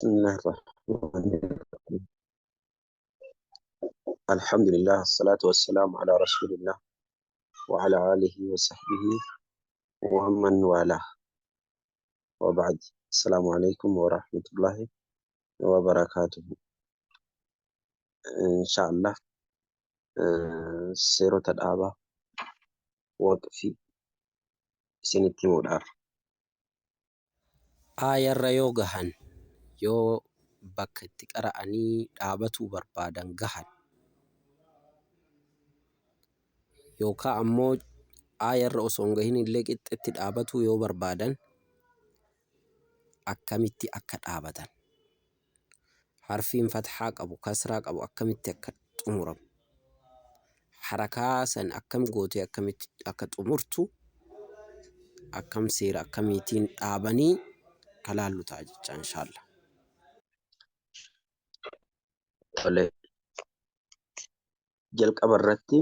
بسم الله الرحمن الرحيم. الحمد لله الصلاة والسلام على رسول الله وعلى آله وصحبه ومن والاه وبعد. السلام عليكم ورحمة الله وبركاته. إن شاء الله سيرة الآباء وفي سنة مولار Aayarra yoo gahan yoo bakka itti qara'anii dhaabatuu barbaadan gahan yookaan ammoo aayarra osoo hin gahin illee qixxeetti dhaabatuu yoo barbaadan akkamitti akka dhaabatan, harfiin fathaa qabu kasraa qabu akkamitti akka xumuramu, harakaa san akkam gootee akkamitti akka xumurtu, akkam seera akkamiitiin dhaabanii kalaallu ta'a jecha inshaalla. jalqaba irratti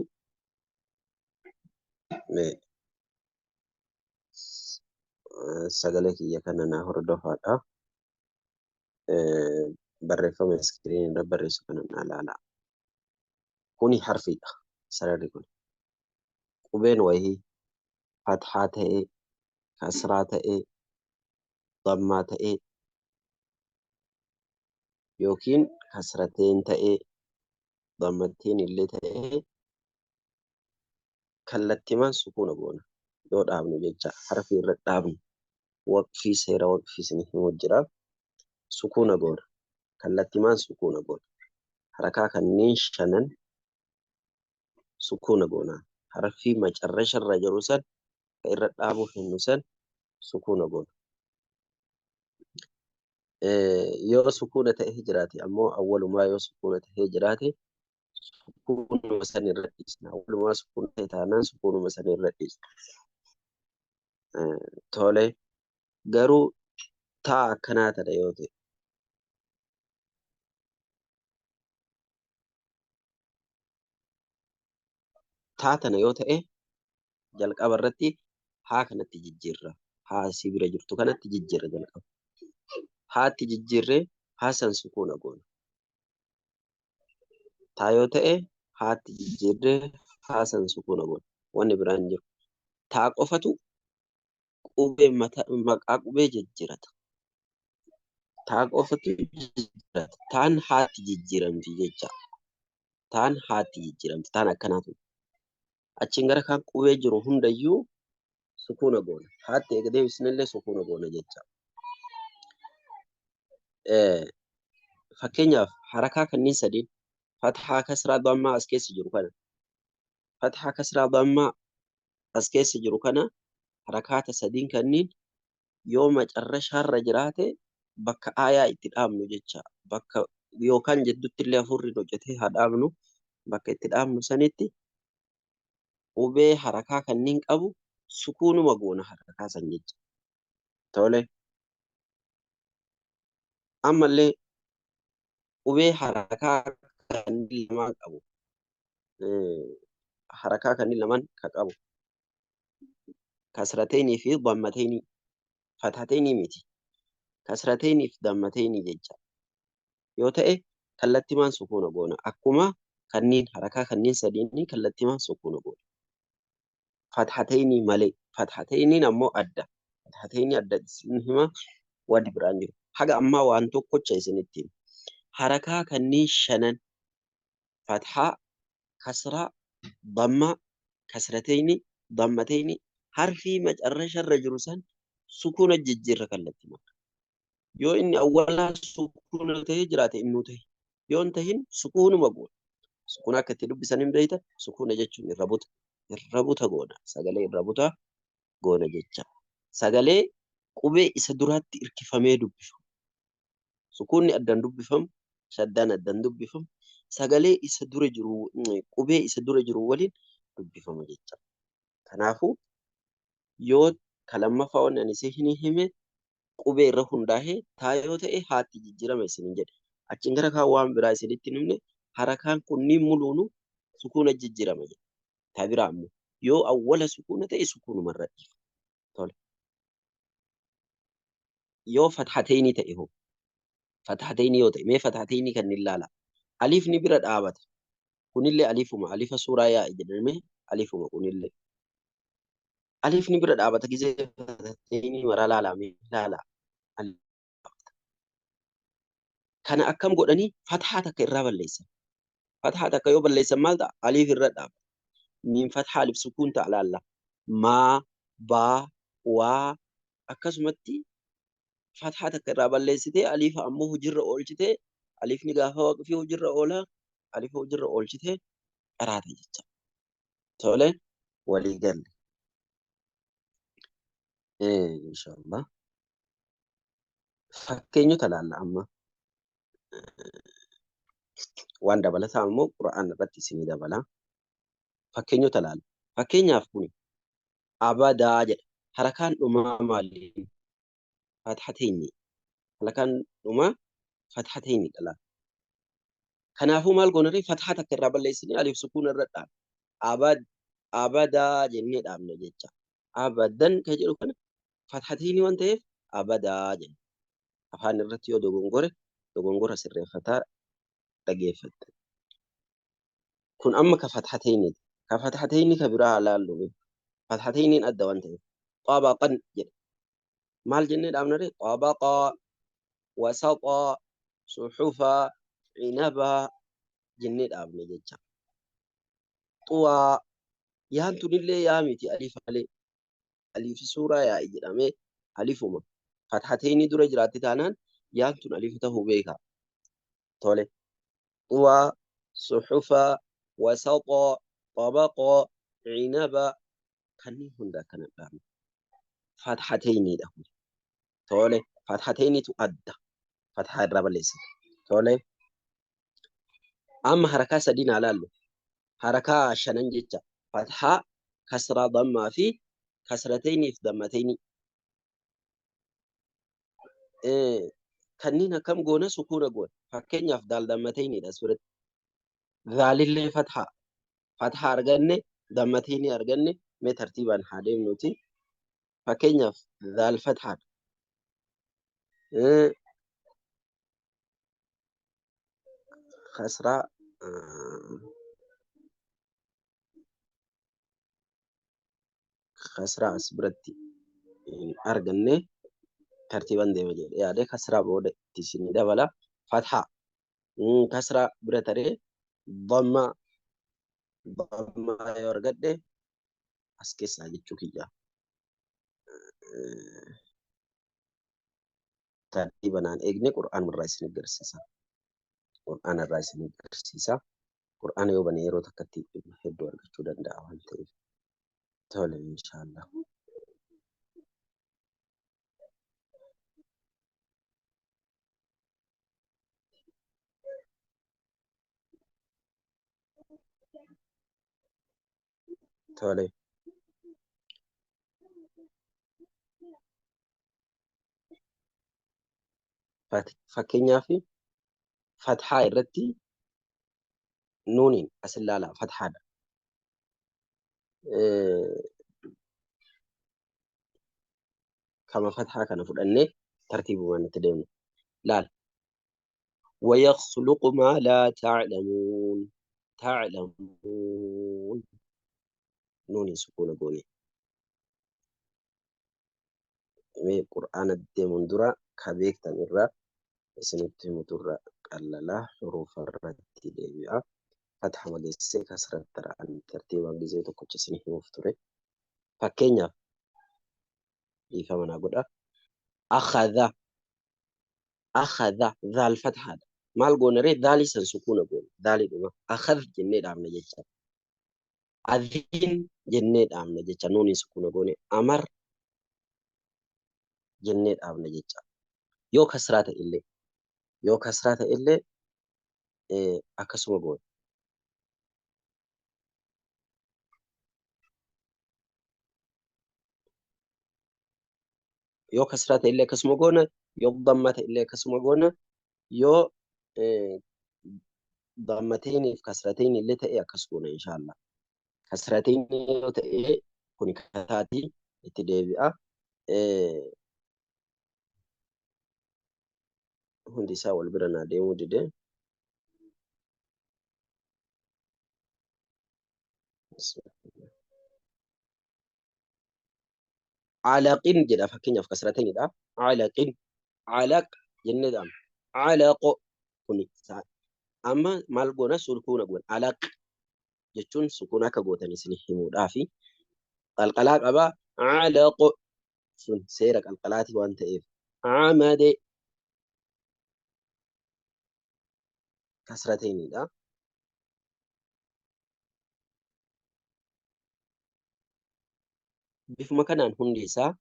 sagalee kiyya kana naa hordofaadha. Barreeffama iskiriinii irra barreessu kana naa ilaalaa. Kuni harfiidha. Sararri kun qubeen wayii fathaa ta'ee kasraa ta'ee dammaa ta'ee yookiin kasrateen ta'ee dammattiin illee ta'ee kallattiimaan sukuuna goona yoo dhaabnu jecha harfi irra dhaabnu waqfii seera waqfii isin himu jira. Sukuuna goona kallattiimaan sukuuna goona harakaa kanneen shanan sukuuna goona harfii macarrasha irra jiru san ka irra dhaabuuf hinnu san sukuuna goona. Yoo sukuuna ta'ee jiraate ammoo awwalumaa yoo sukuuna ta'ee jiraate sukuunuma san irra dhiisna. Awwalumaa sukuuna ta'e taanaan sukuunuma san irra dhiisna. Tole garuu taa akkanaa tana yoo ta'e taa tana yoo ta'e jalqaba irratti haa kanatti jijjiirra. Haa asii bira jirtu kanatti jijjiirra jalqaba. Haatti jijjiirree haa san sukuuna goona. Taa yoo ta'e haatti jijjiirree haa san sukuuna goona. Wanni biraan jiru. Taa qofatu qubee maqaa qubee jijjiirata. Taa qofatu jijjiirata. Taan haatti jijjiiramti jecha. Taan haatti jijjiiramti. Taan akkanaatu. Achiin gara kan qubee jiru hundayyuu sukuuna goona. Haatti eega deebisnellee sukuuna goona jecha. Fakkeenyaaf harakaa kanneen sadiin fathaa kasraa dammaa as keessa jiru kana. Fathaa kasraa dammaa as keessa jiru kana harakaata sadiin kanneen yoo macarrashaarra jiraate bakka aayaa itti dhaabnu jecha. Bakka yookaan jidduutti illee afurri hojjetee haa dhaabnu. Bakka itti dhaabnu sanitti qubee harakaa kanneen qabu sukuunuma goona harakaa san jecha. Tole. Ammallee qubee harakaa kanneen lamaan qabu. Harakaa kanneen lamaan ka qabu. Kasrateenii fi dammateenii. Fathateenii miti. Kasrateenii fi dammateenii jecha. Yoo ta'e kallattiimaan sukuuna goona. Akkuma kanneen harakaa kanneen sadiin kallattiimaan sukuuna goona. Fathateenii malee. Fathateeniin ammoo adda. Fathateenii adda isin hima wanti biraan jiru. Haga ammaa waan tokkocha isinitti harakaa kanneen shanan fathaa, kasraa, dammaa, kasrateenii, dammateenii harfii macarrasharra jiru san sukuuna jijjiirra kallattiimaan. Yoo inni awwaalaa sukuuna ta'ee jiraate innuu ta'e. Yoo hin tahin sukuunuma goona. Sukuuna akka itti dubbisan hin beektan sukuuna jechuun irra buta. Irra buta goona. Sagalee irra buta goona jecha. Sagalee qubee isa duraatti hirkifamee dubbifamu. Sukuunni addaan dubbifamu, shaddaan addaan dubbifamu, sagalee isa dura jiru qubee isa dura jiru waliin dubbifama jecha. Kanaafuu yoo lammaffaa waan ani isin hime qubee irra hundaa'ee taa yoo ta'e haatti jijjiirama isinin jedhe. Achiin gara kaan waan biraa isinitti himne harakaan kunniin muluunu sukuuna jijjiirama jedhe. Taa biraa ammoo yoo awwala sukuuna ta'e sukuunuma irra dhiifa. Tole. Yoo fathateenii ta'e hoo فتحتين يوتي مي فتحتين كان لا ألف نبرة آبت كن اللي ألفهما ألف سورة يا إجرمي ألفهما كن اللي ألف نبرة آبت كيزي فتحتين مرا لا مي لا ألف. كان أكم قدني فتحة كرابة ليس فتحة كيوبا ليس مالدا ألف الرد آبت من فتحة ألف سكون تعالى الله ما با و akkasumatti fathaa takka irraa balleessitee alifa ammoo hojiirra oolchitee alifni gaafa waqfii hojiirra oola alifa hojiirra oolchitee qaraata jecha. Tole walii galle. Inshallah. Fakkeenyota laalla amma waan dabalataa ammoo qura'aan irratti isinii dabala. Fakkeenyota laalla. Fakkeenyaaf kuni abadaa jedha. Harakaan dhumaa maali? Fathateenyi. Harakaan dhumaa fathateenyi dhala. Kanaafuu maal goonaree fathaa takka irraa balleessinee alif sukuun irra dhaabna. Abadaa jennee dhaabna jecha. Abadan kan jedhu kana fathateenyi waan ta'eef abadaa jenna. Afaan irratti yoo dogongora sirreeffataa dhageeffatte. Kun amma ka fathateenyiiti. Ka fathateenyi ka biraa laallu. Fathateenyiin adda waan ta'eef. Xabaqan jedha. Maal jennee dhaabna ree? Xabaqaa, wasaxaa, suxufaa, cinabaa jennee dhaabne jecha. Xuwaa yaan tunillee yaa miti alifa malee. Alifi suuraa yaa'i jedhamee alifuma. Fathateenyi dura jiraatti taanaan yaan tun alifa ta'uu beeka. Tole. Xuwaa, suxufaa, wasaxaa, xabaqaa, cinabaa kanneen hunda akkana dhaabne. Fathateenyiidha kun. Tole. Fathateenyitu adda. Fathaa irraa balleessita. Tole. Amma harakaa sadii naa laallu. Harakaa shanan jecha. Fathaa, kasraa, dammaa fi kasrateenii fi dammateenii. Kanneen akkam goona sukuuna goona. Fakkeenyaaf daal dammateeniidha asirratti. Daalillee fathaa. Fathaa arganne dammateenii arganne mee tartiibaan haa deemnuti. Fakkeenyaaf daal fathaadha. Kasraa kasraa as biratti arganne tartiiban deema jedhe yaade kasraa booda itti isinii dabala. Fathaa kasraa bira taree dammaa yoo argadhe as keessaa jechuu kiyya. Tartiibanaan eegne qura'aan irraa isin agarsiisa. Qura'aan irraa isin agarsiisa. Qura'aan yoo bane yeroo takkatti hedduu argachuu danda'a waan ta'eef. Tole inshaallah. Tole. Fakkeenyaaf fathaa irratti nuuniin as ilaalaa fathaadha. Kama fathaa kana fudhannee tartiibumaan itti deemnu. Laal. ويخلق ما لا تعلمون تعلمون نوني سكون قولي مي قرآن الدمون درا كبيك تنرى سنتي مدرى قللا حروف الرد ديبئة فتح مجلسي كسرت ترى عن ترتيب انجليزي تكوتش سنه مفتوري فكينيا يفهمنا قد أخذ ذا الفتحة مال قونري ذالي سنسكون قول ذالي دوما أخذ جنيد عمنا جيشا أذين جنيد عمنا جيشا نوني سكون قولي أمر جنيد عمنا جيشا يو كسرات إلي أكسو قول يو كسرات إلي كسمو قولنا يو ضمت إلي كسمو قولنا يو ضمتين في كسرتين اللي تأي أكسونا إن شاء الله كسرتين يو تأي كوني كتاتي اتدابئة hundi isaa wal bira naa deemuu dide. Calaqin jedha fakkeenyaaf kasratanidha. Calaqin calaq jennee dhaabna. Calaqo kuni amma maal goona sukuuna goona. Calaq jechuun sukuuna akka gootan isin himuudhaafi qalqalaa qabaa. Calaqo sun seera qalqalaati waan ta'eef. Camade kasratanidha. Bifuma kanaan hundi isaa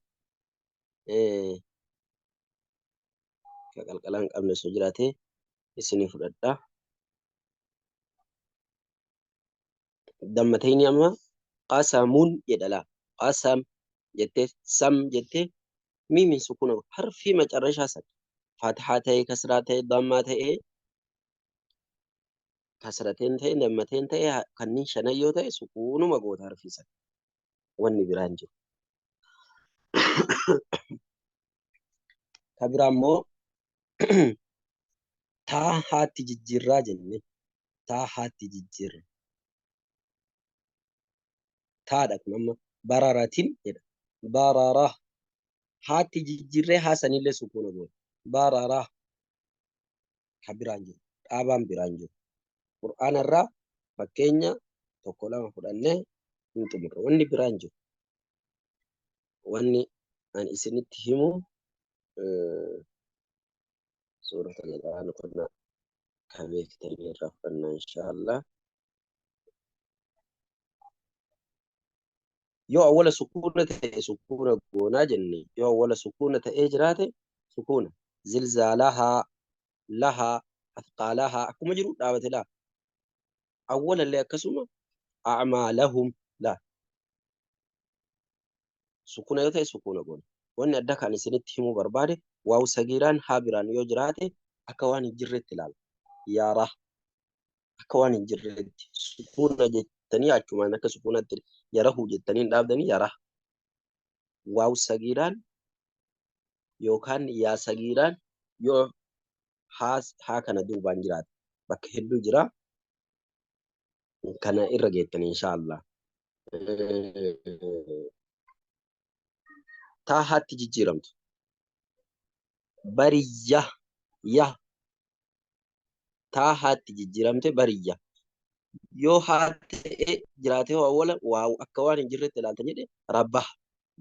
ka qalqalaa hin qabne osoo jiraate isinii fudhadha. Dammatayni amma qasamuun jedha laa. Qasam jettee sam jettee miimiin sukuuna harfii macarrashaa san faatixaa ta'ee kasraa ta'ee dammaa ta'ee kasrateen ta'e dammateen ta'e kanneen shanan yoo ta'e sukuunuma goota harfii san wanni biraan jiru. Ka biraa immoo taa haatti jijjiirraa jenne taa haatti jijjiirra. Taadha kun amma bararatin jedha. Bararaa haatti jijjiirree haa sanillee sukuuna goota. Bararaa ka biraan jiru dhaabaan biraan jiru. Qur'aana irraa fakkeenya tokko lama fudhannee hin xumurre. Wanni biraan jiru. Wanni ani isinitti himu suurata al-Qur'aan kunna ka beektanii irraa fudhannaa inshaallah. Yoo awwala sukuuna ta'e sukuuna goonaa jenne yoo awwala sukuuna ta'ee jiraate sukuuna zilzaalahaa lahaa athqaalahaa akkuma jiru dhaabate laa. Awwala illee akkasuma a'maalahum laa. Sukuuna yoo ta'e sukuuna goona. Wanni adda kan isinitti himuu barbaade waawu sagiiraan haa biraan yoo jiraate akka waan hin jirretti ilaala. Yaara akka waan hin jirretti sukuuna jettanii achumaan akka sukuunatti yarahu jettanii dhaabdanii yara. Waawu sagiiraan yookaan yaa sagiiraan yoo haa kana duubaan jiraate bakka hedduu jira. Kana irra geettanii inshaallah. Taa haatti jijjiiramtu. Bariyya ya taa haatti jijjiiramte bariyya. Yoo haa ta'e jiraate hoo awwala waawu akka waan hin jirretti ilaalta jedhe rabbah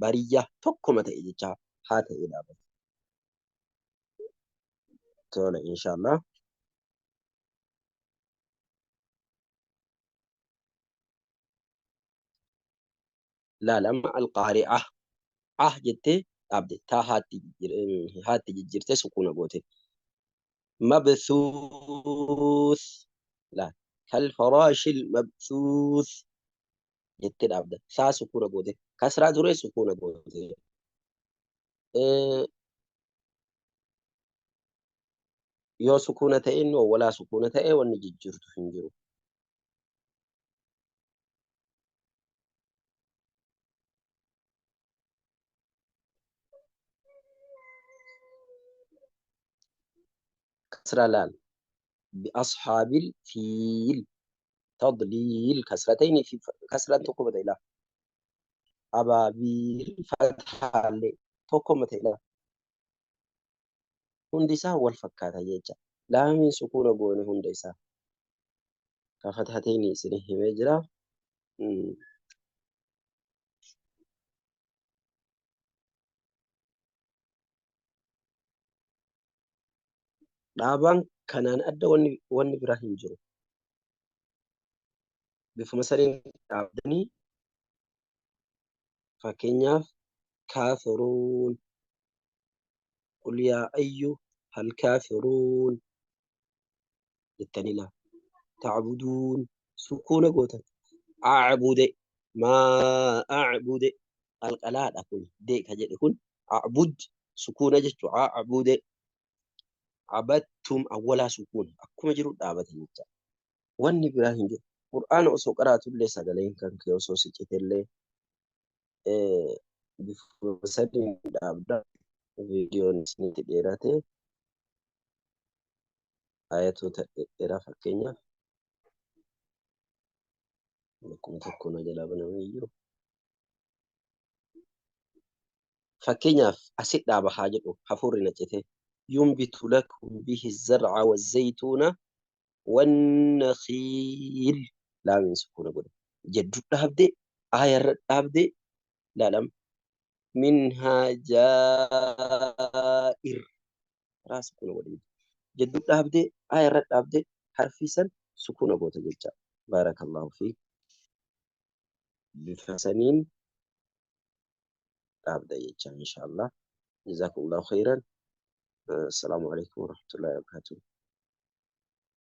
bariyya tokkuma ta'e jecha haa ta'e dhaabata. Tola inshaallah. Laala amma alqaari'ah jettee dhaabde taa haatti jijjiirte sukuuna goote. Mabthuuth laal kalfaraashil mabthuuth jettee dhaabda. Saa sukuuna goote. Kasraa ture sukuuna goote. Yoo sukuuna ta'e inni awwalaa sukuuna ta'e wanni jijjiirtu hin jiru. كسرة لال بأصحاب الفيل تضليل كسرتين في كسرة تقوم إلى أبابيل فتحة لي تقوم إلى هندسة والفكاتة يجا لا من سكون بون هندسة كفتحتين سنه مجرى dhaabaan kanaan adda wanni biraa hin jiru. Bifuma saniin dhaabdanii fakkeenyaaf kaafiruun qul yaa ayyuhal kaafiruun jettanii laa. Ta'buduun sukuuna gootan. A'bude maa a'bude qalqalaadha kun deeka jedhe kun a'bud sukuuna jechuu a'bude. Abattum awwalaa sukuuna akkuma jiru dhaabate jecha wanni biraa hin jiru. Qur'aana osoo qaraatullee sagaleen kan kee osoo siccitellee bifuma saniin dhaabda. Viidiyoon isinitti dheerate ayatoota dhedheeraa fakkeenyaaf bakkuma tokko na jalaa banamee jiru. Fakkeenyaaf asit dhaaba haa jedhu hafuurri naqite yumbitu lakum bihi zar'a wazaytuuna والنخيل لا من سكون قول جد دابدي آية دابدي لا لم منها جائر راس سكون قول جد دابدي آية دابدي حرفي سن سكون قول جدا بارك الله فيك بفسنين دابدي إن شاء الله جزاكم الله خيرا السلام عليكم ورحمة الله وبركاته